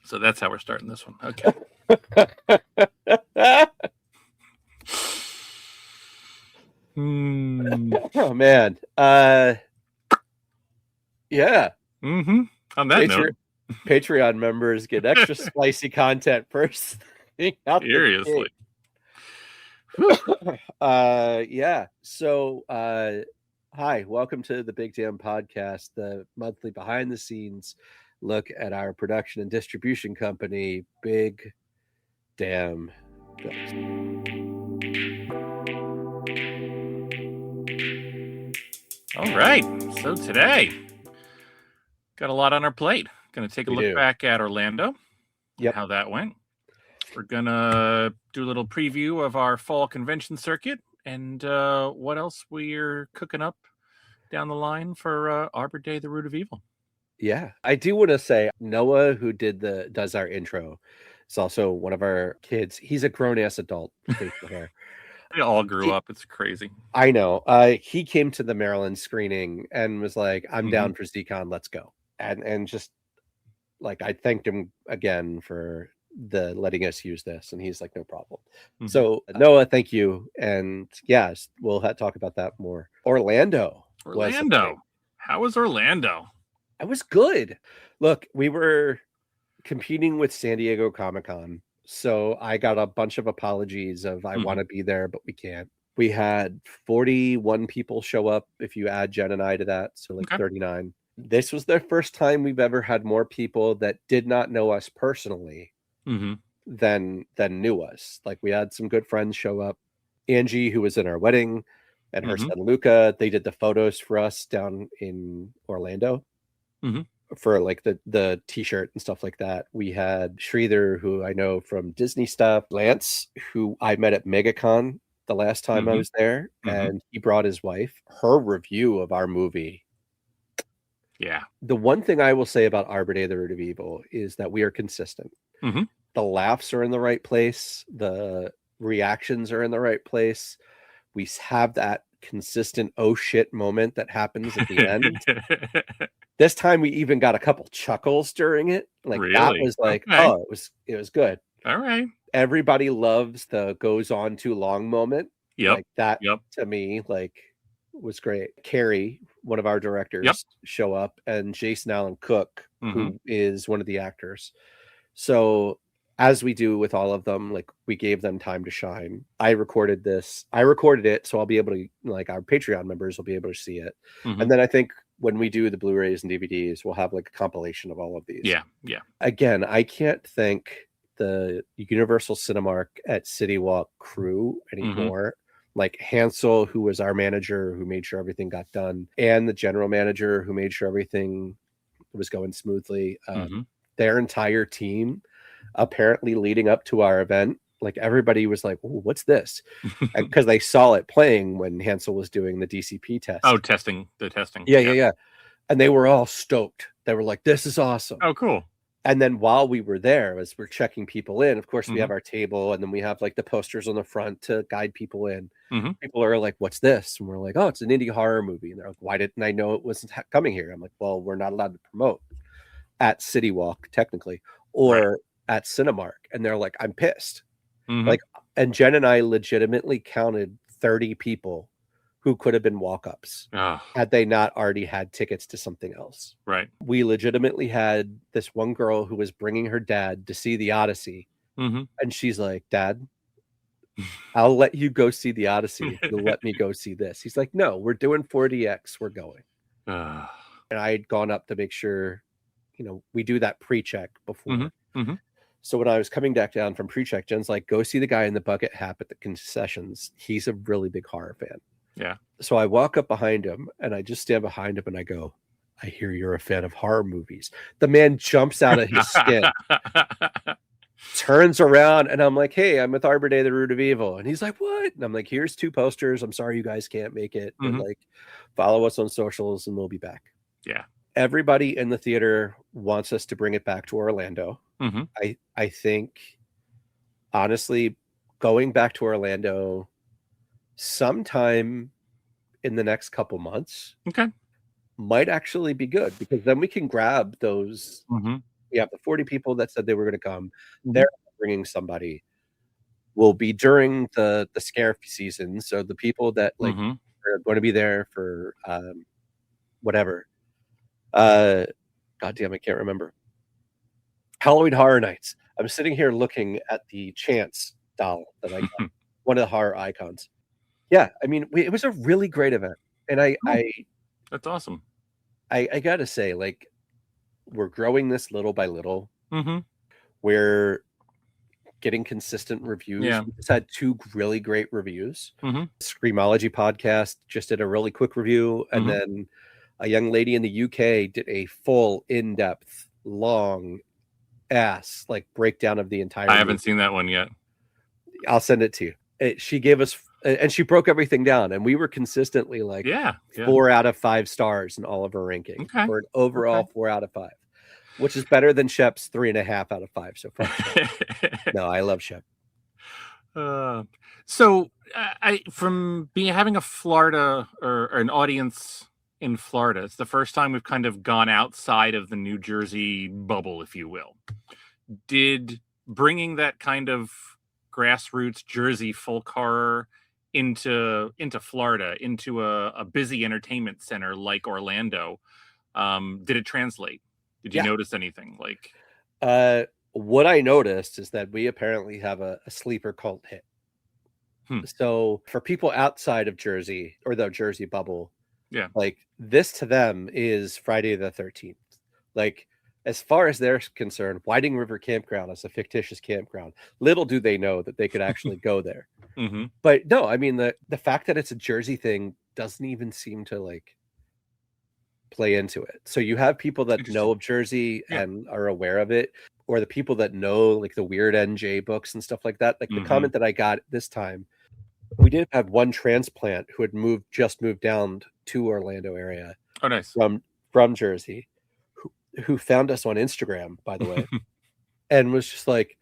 So that's how we're starting this one. Okay. Oh man. Yeah. Mm-hmm. On that note, Patreon members get extra spicy content first thing out seriously. Yeah. So hi, welcome to the Big Damn Podcast, the monthly behind the scenes look at our production and distribution company, Big Damn Films. All right. So today, got a lot on our plate. Going to take a look back at Orlando. Yep. How that went. We're going to do a little preview of our fall convention circuit and what else we're cooking up down the line for Arbor Day, the Root of Evil. Yeah, I do want to say Noah, who does our intro, is also one of our kids. He's a grown-ass adult. Facial hair. They all grew up. It's crazy. I know. He came to the Maryland screening and was like, I'm down for ZCon. Let's go. And just like, I thanked him again for letting us use this. And he's like, no problem. So Noah, thank you. And yes, we'll talk about that more. Orlando. How was Orlando? It was good. Look, we were competing with San Diego Comic-Con. So I got a bunch of apologies of I want to be there, but we can't. We had 41 people show up if you add Jen and I to that. So like 39. This was the first time we've ever had more people that did not know us personally than knew us. Like we had some good friends show up. Angie, who was in our wedding, and her son Luca, they did the photos for us down in Orlando. For like the t-shirt and stuff like that. We had Sridhar, who I know from Disney stuff, Lance, who I met at MegaCon the last time I was there, and he brought his wife. Her review of our movie. Yeah. The one thing I will say about Arbor Day, the Root of Evil is that we are consistent. The laughs are in the right place. The reactions are in the right place. We have that consistent oh shit moment that happens at the end. This time we even got a couple chuckles during it. Like that was like, oh, it was good. All right. Everybody loves the goes on too long moment. Yep. Like that to me, like was great. Carrie, one of our directors, show up, and Jason Allen Cook, who is one of the actors. So as we do with all of them, like we gave them time to shine. I recorded it, so I'll be able to, like, our Patreon members will be able to see it. And then I think when we do the Blu-rays and DVDs, we'll have like a compilation of all of these. Yeah. Again, I can't thank the Universal Cinemark at CityWalk crew anymore. Like Hansel, who was our manager, who made sure everything got done, and the general manager, who made sure everything was going smoothly. Their entire team, apparently leading up to our event, like everybody was like, "Ooh, what's this?" Because they saw it playing when Hansel was doing the DCP test. Oh, testing. Yeah. And they were all stoked. They were like, "This is awesome." Oh, cool. And then while we were there, as we're checking people in, of course, we have our table, and then we have like the posters on the front to guide people in. People are like, "What's this?" And we're like, "Oh, it's an indie horror movie." And they're like, "Why didn't I know it wasn't coming here?" I'm like, "Well, we're not allowed to promote at CityWalk technically, or at Cinemark." And they're like, "I'm pissed." Like, and Jen and I legitimately counted 30 people who could have been walk-ups had they not already had tickets to something else. Right. We legitimately had this one girl who was bringing her dad to see the Odyssey. And she's like, "Dad, I'll let you go see the Odyssey if you'll let me go see this." He's like, "No, we're doing 4DX. We're going." And I had gone up to make sure, we do that pre-check before. So when I was coming back down from pre-check, Jen's like, "Go see the guy in the bucket hat at the concessions. He's a really big horror fan." Yeah. So I walk up behind him, and I just stand behind him, and I go, "I hear you're a fan of horror movies." The man jumps out of his skin, turns around, and I'm like, "Hey, I'm with Arbor Day, the Root of Evil." And he's like, "What?" And I'm like, "Here's 2 posters. I'm sorry you guys can't make it. But like, follow us on socials, and we'll be back." Yeah. Everybody in the theater wants us to bring it back to Orlando. I think, honestly, going back to Orlando sometime in the next couple months might actually be good, because then we can grab those We have the 40 people that said they were going to come. Mhm. They're bringing somebody. Will be during the scare season. So the people that like Mhm. are going to be there for whatever. God damn, I can't remember. Halloween Horror Nights. I'm sitting here looking at the Chance doll that I got, one of the horror icons. Yeah, I mean, it was a really great event, and Oh, that's awesome. I gotta say, like, we're growing this little by little. Mhm. We're getting consistent reviews. Yeah. We just had 2 really great reviews. Mhm. Screamology podcast just did a really quick review, and Mhm. then a young lady in the UK did a full, in-depth, long ass like breakdown of the entire I movie. haven't seen that one yet. I'll send it to you. She gave us, and she broke everything down, and we were consistently like Yeah. 4 out of 5 stars in all of our ranking Okay. for an overall Okay. 4 out of 5, which is better than Shep's 3.5 out of 5 so far. No, I love Shep. So I from having a Florida or an audience in Florida, it's the first time we've kind of gone outside of the New Jersey bubble, if you will. Did bringing that kind of grassroots Jersey folk horror into Florida, into a busy entertainment center like Orlando, did it translate? Did you Yeah. notice anything like? What I noticed is that we apparently have a sleeper cult hit. So for people outside of Jersey or the Jersey bubble, Yeah, like this to them is Friday the 13th. Like as far as they're concerned, Whiting River Campground is a fictitious campground. Little do they know that they could actually go there. mm-hmm. But no, I mean the fact that it's a Jersey thing doesn't even seem to like play into it. So you have people that know of Jersey Yeah. and are aware of it, or the people that know like the weird NJ books and stuff like that. Like the comment that I got this time, we did have one transplant who had just moved down to Orlando area. Oh, nice. From Jersey, who found us on Instagram, by the way, and was just like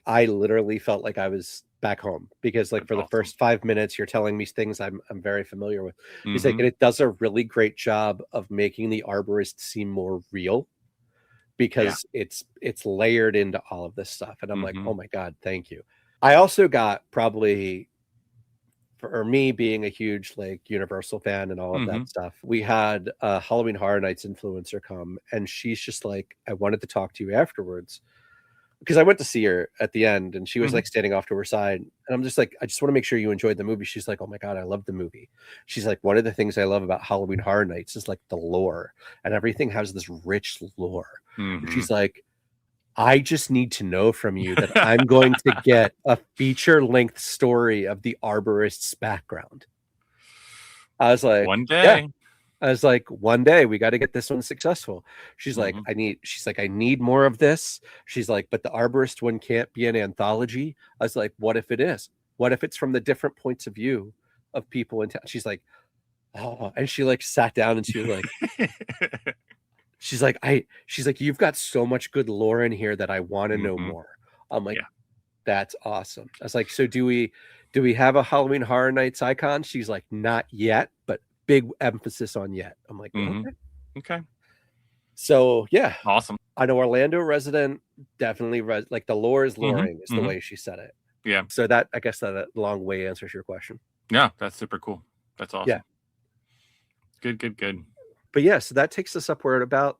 I literally felt like I was back home because like That's for the awesome. first 5 minutes you're telling me things I'm very familiar with. He's like, and it does a really great job of making the arborist seem more real because it's layered into all of this stuff. And I'm like, oh my God, thank you. I also got probably, for me being a huge like Universal fan and all of that stuff, we had a Halloween Horror Nights influencer come, and she's just like, I wanted to talk to you afterwards because I went to see her at the end, and she was like standing off to her side, and I'm just like, I just want to make sure you enjoyed the movie. She's like, oh my God, I love the movie. She's like, one of the things I love about Halloween Horror Nights is like the lore, and everything has this rich lore. She's like, I just need to know from you that I'm going to get a feature-length story of the arborist's background. I was like, one day. Yeah. I was like, one day we got to get this one successful. She's like, I need more of this. She's like, but the arborist one can't be an anthology. I was like, what if it is? What if it's from the different points of view of people in town? She's like, oh, and she like sat down and she was like, she's like, you've got so much good lore in here that I want to know more. I'm like, that's awesome. I was like, so do we have a Halloween Horror Nights icon? She's like, not yet, but big emphasis on yet. I'm like, okay. So yeah, awesome. I know Orlando resident, definitely like the lore is luring is the way she said it. Yeah. So that, I guess that long way answers your question. Yeah, that's super cool. That's awesome. Yeah. Good. But yeah, so that takes us up. We're at about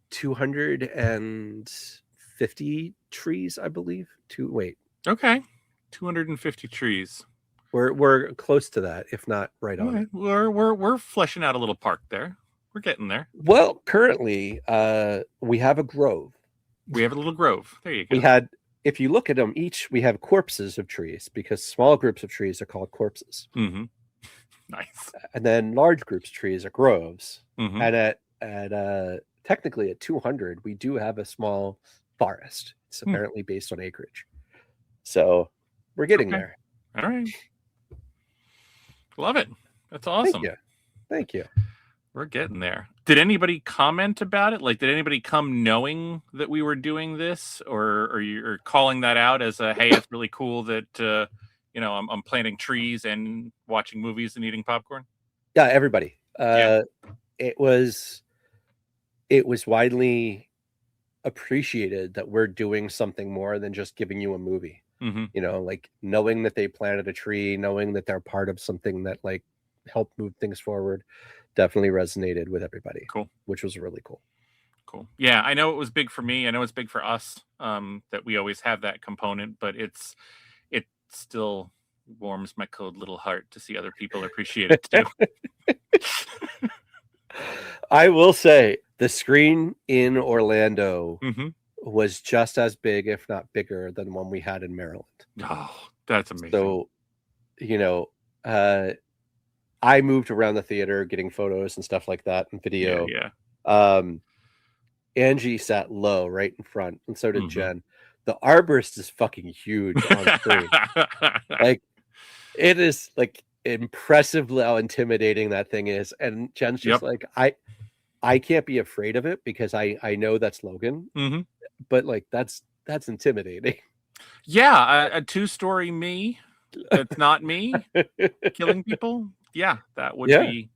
250 trees, I believe. Okay. 250 trees. We're close to that, if not right on it. We're fleshing out a little park there. We're getting there. Well, currently, we have a grove. We have a little grove. There you go. We had, if you look at them, we have corpses of trees because small groups of trees are called corpses. Nice. And then large groups of trees are groves. And at technically at 200, we do have a small forest. It's apparently based on acreage. So we're getting there. All right. Love it. That's awesome. Thank you. We're getting there. Did anybody comment about it? Like, did anybody come knowing that we were doing this, or you're calling that out as a, hey, it's really cool that I'm planting trees and watching movies and eating popcorn? Yeah, everybody. It was widely appreciated that we're doing something more than just giving you a movie. Mm-hmm. You know, like knowing that they planted a tree, knowing that they're part of something that like helped move things forward, definitely resonated with everybody. Cool. Which was really cool. Cool. Yeah, I know it was big for me. I know it's big for us, that we always have that component, but it still warms my cold little heart to see other people appreciate it too. I will say the screen in Orlando Mm-hmm. was just as big, if not bigger, than one we had in Maryland. Oh, that's amazing. So, you know, I moved around the theater getting photos and stuff like that and video. Yeah. Angie sat low right in front, and so did Mhm. Jen. The arborist is fucking huge on screen. Like, it is like impressively how intimidating that thing is. And Jen's just like, I can't be afraid of it because I know that's Logan, Mm-hmm. but like that's intimidating. Yeah, a 2-story me that's not me killing people. Yeah, that would be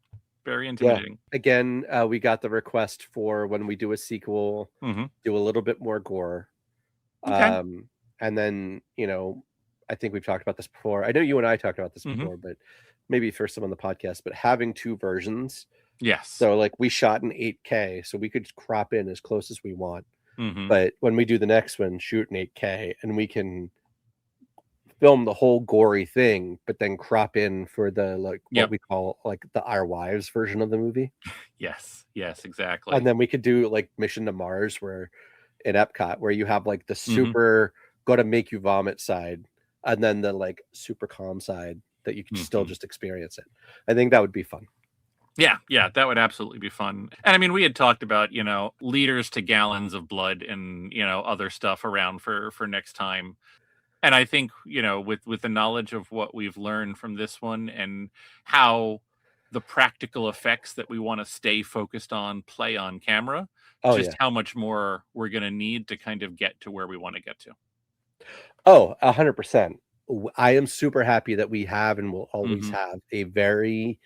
very intimidating. Again, we got the request for when we do a sequel, Mm-hmm. do a little bit more gore. Okay. And then, you know, I think we've talked about this before. I know you and I talked about this Mhm. before, but maybe for some on the podcast, but having 2 versions. Yes. So like we shot in 8K, so we could crop in as close as we want. Mm-hmm. But when we do the next one, shoot in 8K, and we can film the whole gory thing, but then crop in for the like what we call like the Our Wives version of the movie. Yes, exactly. And then we could do like Mission to Mars, where in Epcot, where you have like the super gonna make you vomit side, and then the like super calm side that you can still just experience it. I think that would be fun. Yeah, that would absolutely be fun. And I mean, we had talked about, you know, liters to gallons of blood and, you know, other stuff around for next time. And I think, you know, with the knowledge of what we've learned from this one and how the practical effects that we want to stay focused on play on camera, how much more we're going to need to kind of get to where we want to get to. Oh, 100%. I am super happy that we have and will always have a very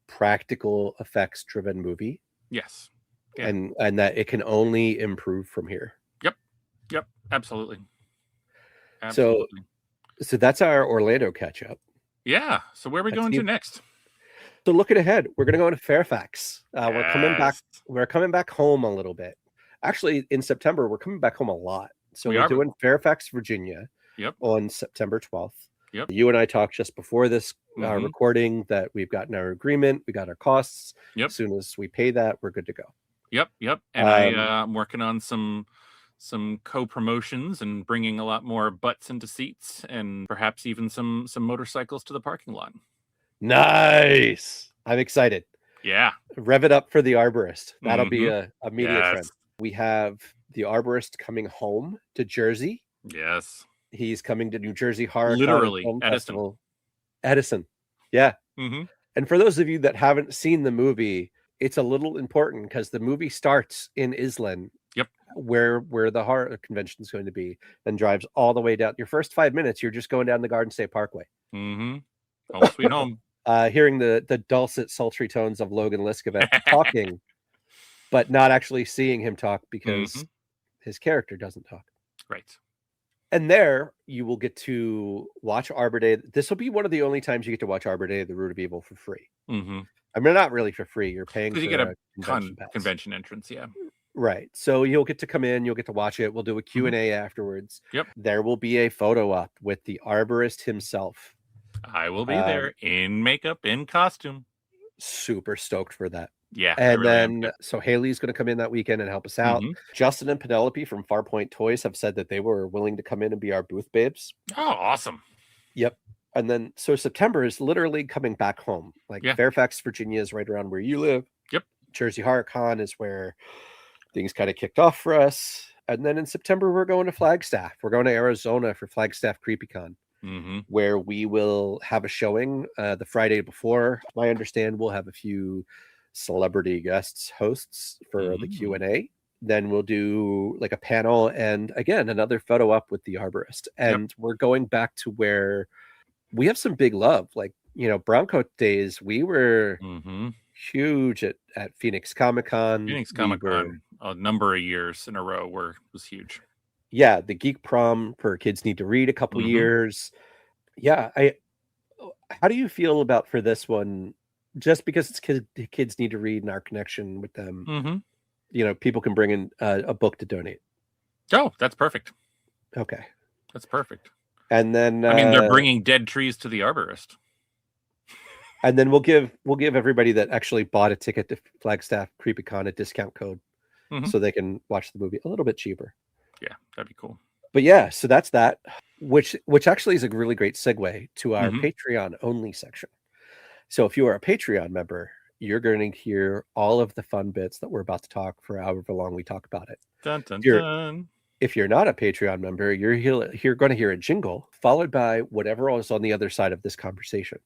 practical effects driven movie. Yes. Yeah. And that it can only improve from here. Yep. Absolutely. So that's our Orlando catch up. Yeah. So where are we going to next? So looking ahead, we're going to go to Fairfax. We're coming back. We're coming back home a little bit. Actually, in September, we're coming back home a lot. So we're doing Fairfax, Virginia. On September 12th. You and I talked just before this recording that we've gotten our agreement. We got our costs. As soon as we pay that, we're good to go. Yep. And I'm working on some co-promotions and bringing a lot more butts into seats and perhaps even some motorcycles to the parking lot. Nice. I'm excited. Yeah. Rev it up for the Arborist. That'll be a media trend. We have the Arborist coming home to Jersey. Yes. He's coming to New Jersey Horror Literally, Film Edison. Festival. Edison. Yeah. And for those of you that haven't seen the movie, it's a little important because the movie starts in Island. Where the horror convention is going to be, and drives all the way down. Your first 5 minutes, you're just going down the Garden State Parkway. Home sweet home. Hearing the dulcet, sultry tones of Logan Liskovec talking, but not actually seeing him talk because his character doesn't talk. Right. And there you will get to watch Arbor Day. This will be one of the only times you get to watch Arbor Day, The Root of Evil, for free. I mean, not really for free. You're paying for you get a convention entrance. Yeah. Right. So you'll get to come in, you'll get to watch it. We'll do a Q&A afterwards. There will be a photo up with the arborist himself. I will be there in makeup, in costume. Super stoked for that. Yeah. And then, so Haley's going to come in that weekend and help us out. Justin and Penelope from Farpoint Toys have said that they were willing to come in and be our booth babes. Oh, awesome. Yep. And then, so September is literally coming back home. Like Fairfax, Virginia is right around where you live. Jersey Horror Con is where things kind of kicked off for us. And then in September, we're going to Flagstaff. We're going to Arizona for Flagstaff CreepyCon, where we will have a showing the Friday before. I understand we'll have a few celebrity guests, hosts for the Q&A. Then we'll do like a panel and again, another photo up with the arborist. And we're going back to where we have some big love. Like, you know, Browncoat days, we were huge at Phoenix Comic Con. a number of years in a row was huge. Yeah, the Geek Prom for Kids Need to Read a couple years. Yeah, how do you feel about for this one? Just because it's kids need to read and our connection with them, people can bring in a book to donate. Oh, that's perfect. Okay, that's perfect. And then they're bringing dead trees to the arborist. And then we'll give everybody that actually bought a ticket to Flagstaff CreepyCon a discount code, so they can watch the movie a little bit cheaper. Yeah, that'd be cool. But yeah, so that's that, which actually is a really great segue to our Patreon only section. So if you are a Patreon member, you're going to hear all of the fun bits that we're about to talk for however long we talk about it. Dun, dun, dun. If you're not a Patreon member, you're going to hear a jingle followed by whatever is on the other side of this conversation.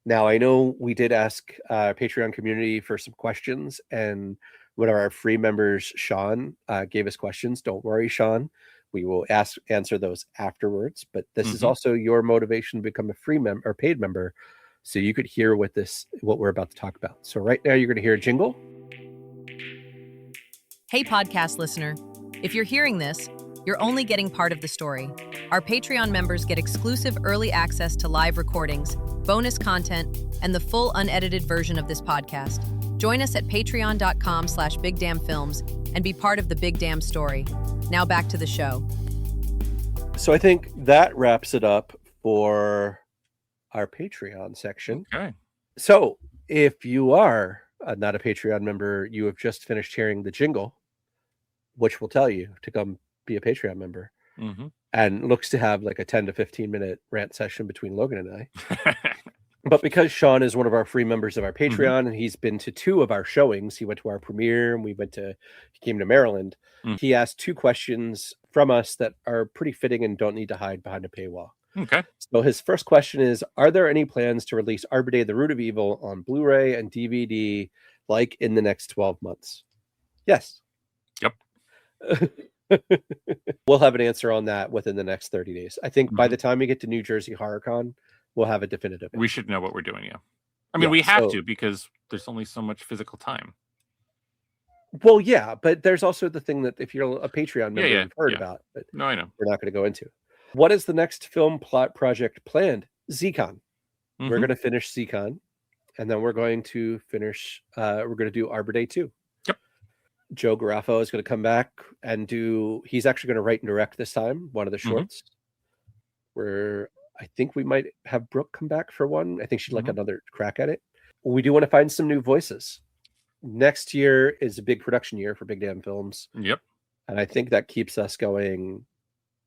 Now, I know we did ask Patreon community for some questions, and one of our free members, Sean, gave us questions. Don't worry, Sean. We will answer those afterwards. But this is also your motivation to become a free member or paid member, so you could hear what we're about to talk about. So right now, you're going to hear a jingle. Hey, podcast listener. If you're hearing this, you're only getting part of the story. Our Patreon members get exclusive early access to live recordings, bonus content, and the full unedited version of this podcast. Join us at patreon.com/bigdamnfilms and be part of the Big Damn story. Now back to the show. So I think that wraps it up for our Patreon section. Okay. So if you are not a Patreon member, you have just finished hearing the jingle, which will tell you to come be a Patreon member, and looks to have like a 10 to 15 minute rant session between Logan and I. But because Sean is one of our free members of our Patreon, and he's been to 2 of our showings, he went to our premiere and he came to Maryland. He asked 2 questions from us that are pretty fitting and don't need to hide behind a paywall. Okay. So his first question is, are there any plans to release Arbor Day: The Root of Evil on Blu-ray and DVD like in the next 12 months? Yes. Yep. We'll have an answer on that within the next 30 days. I think by the time we get to New Jersey HorrorCon, we'll have a definitive answer. We should know what we're doing, yeah. We have to, because there's only so much physical time. Well, yeah, but there's also the thing that if you're a Patreon member, you've heard about, but no, I know. We're not going to go into. What is the next film plot project planned? ZCon. We're going to finish ZCon, and then we're going to finish, we're going to do Arbor Day 2. Joe Garofalo is going to come back and he's actually going to write and direct this time, one of the shorts. Where I think we might have Brooke come back for one. I think she'd like another crack at it. We do want to find some new voices. Next year is a big production year for Big Damn Films. Yep. And I think that keeps us going,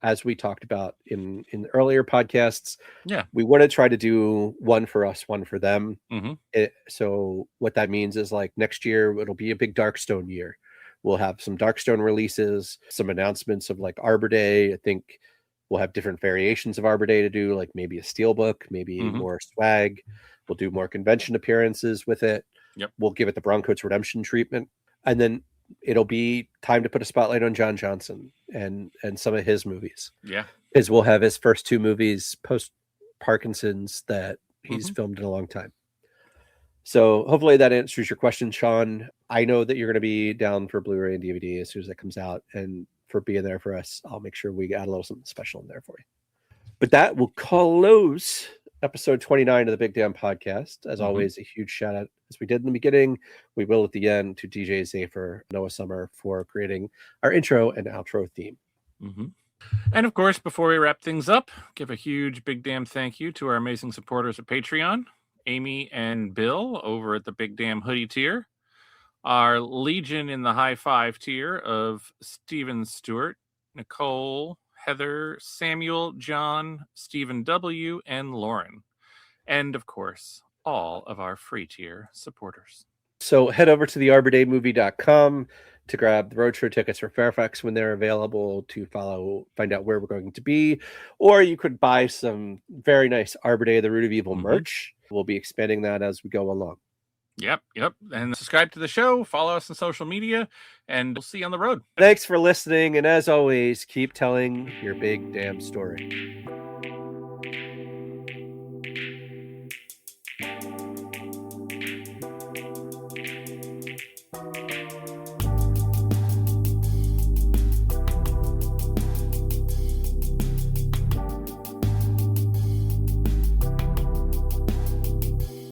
as we talked about in the earlier podcasts. Yeah. We want to try to do one for us, one for them. So what that means is like next year, it'll be a big Darkstone year. We'll have some Darkstone releases, some announcements of like Arbor Day. I think we'll have different variations of Arbor Day to do, like maybe a steelbook, maybe more swag. We'll do more convention appearances with it. Yep. We'll give it the Broncos redemption treatment. And then it'll be time to put a spotlight on John Johnson and some of his movies. Yeah. Because we'll have his first 2 movies post Parkinson's that he's filmed in a long time. So hopefully that answers your question, Sean. I know that you're going to be down for Blu-ray and DVD as soon as it comes out, and for being there for us, I'll make sure we got a little something special in there for you. But that will close episode 29 of the Big Damn Podcast. As always, a huge shout out, as we did in the beginning, we will at the end, to DJ Zafer, Noah Summer, for creating our intro and outro theme. And of course, before we wrap things up, give a huge Big Damn thank you to our amazing supporters at Patreon, Amy and Bill over at the Big Damn Hoodie tier, our Legion in the High Five tier of Stephen Stewart, Nicole, Heather, Samuel, John, Stephen W., and Lauren. And of course, all of our free tier supporters. So head over to the arbordaymovie.com to grab the road show tickets for Fairfax when they're available, to find out where we're going to be. Or you could buy some very nice Arbor Day: The Root of Evil merch. We'll be expanding that as we go along. Yep. And subscribe to the show, follow us on social media, and we'll see you on the road. Thanks for listening. And as always, keep telling your big damn story.